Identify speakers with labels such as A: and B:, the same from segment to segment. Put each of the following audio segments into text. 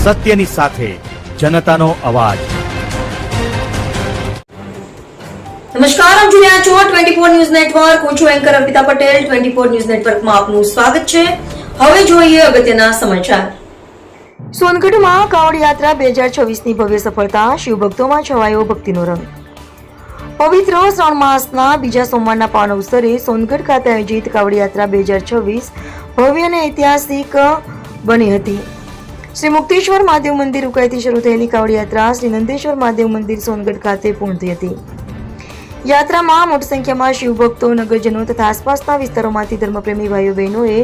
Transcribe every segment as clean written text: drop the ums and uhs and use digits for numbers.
A: સત્યની સાથે જનતાનો અવાજ।
B: નમસ્કાર, આપ જોઈ રહ્યા છો 24 ન્યૂઝ નેટવર્ક। હું છું એન્કર અર્પિતા પટેલ। 24 ન્યૂઝ નેટવર્કમાં આપનું સ્વાગત છે। હવે જોઈએ અગત્યના સમાચાર। સોનગઢમાં કાવડ યાત્રા 2026ની ભવ્ય સફળતા, શિવભક્તોમાં છવાયો ભક્તિનો રંગ। પવિત્ર શ્રાવણ માસના બીજા સોમવારના પાવન અવસરે સોનગઢ ખાતે આયોજિત કાવડ યાત્રા 2026 ભવ્ય અને ઐતિહાસિક બની હતી। શ્રી મુક્તેશ્વર મહાદેવ મંદિર ઉકાઈથી શરૂ થયેલી કાવડ યાત્રા શ્રી નંદેશ્વર મહાદેવ મંદિર સોનગઢ ખાતે પૂર્ણ થઈ હતી। યાત્રામાં મોટી સંખ્યામાં શિવભક્તો, નગરજનો તથા આસપાસના વિસ્તારોમાંથી ધર્મપ્રેમી ભાઈઓ બહેનોએ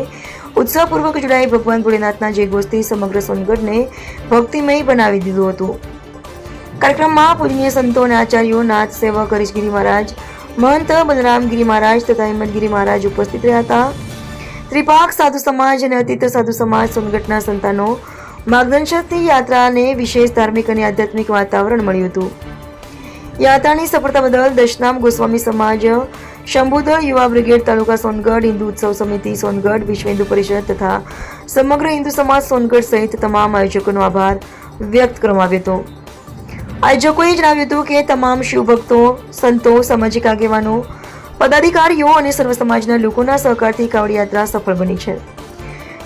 B: ઉત્સાહપૂર્વક જોડાઈ ભગવાન ભોળેનાથના જયઘોષથી સમગ્ર સોનગઢને ભક્તિમય બનાવી દીધું હતું। કાર્યક્રમમાં પૂજનીય સંતો અને આચાર્યો, નાથ સેવક હરીશગીરી મહારાજ, મહંત બલરામગીરી મહારાજ તથા હિંમતગીરી મહારાજ ઉપસ્થિત રહ્યા હતા। ત્રિપાક સાધુ સમાજ અને અતીત સાધુ સમાજ સોનગઢના સંતાનો માર્ગદર્શનથી યાત્રાને વિશેષ ધાર્મિક અને આધ્યાત્મિક વાતાવરણ મળ્યું હતું। યાત્રાની સફળતા બદલ દશનામ ગોસ્વામી સમાજ, શંભુદળ યુવા બ્રિગેડ તાલુકા સોનગઢ, હિન્દુ ઉત્સવ સમિતિ સોનગઢ, વિશ્વ હિન્દુ પરિષદ તથા સમગ્ર હિન્દુ સમાજ સોનગઢ સહિત તમામ આયોજકોનો આભાર વ્યક્ત કરવામાં આવ્યો હતો। આયોજકોએ જણાવ્યું હતું કે તમામ શિવભક્તો, સંતો, સામાજિક આગેવાનો, પદાધિકારીઓ અને સર્વ સમાજના લોકોના સહકારથી કાવડ યાત્રા સફળ બની છે।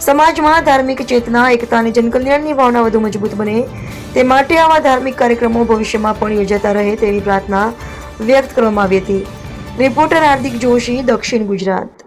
B: સમાજમાં ધાર્મિક ચેતના, એકતા અને જનકલ્યાણની ભાવના વધુ મજબૂત બને તે માટે આવા ધાર્મિક કાર્યક્રમો ભવિષ્યમાં પણ યોજાતા રહે તેવી પ્રાર્થના વ્યક્ત કરવામાં આવી હતી। રિપોર્ટર હાર્દિક જોશી, દક્ષિણ ગુજરાત।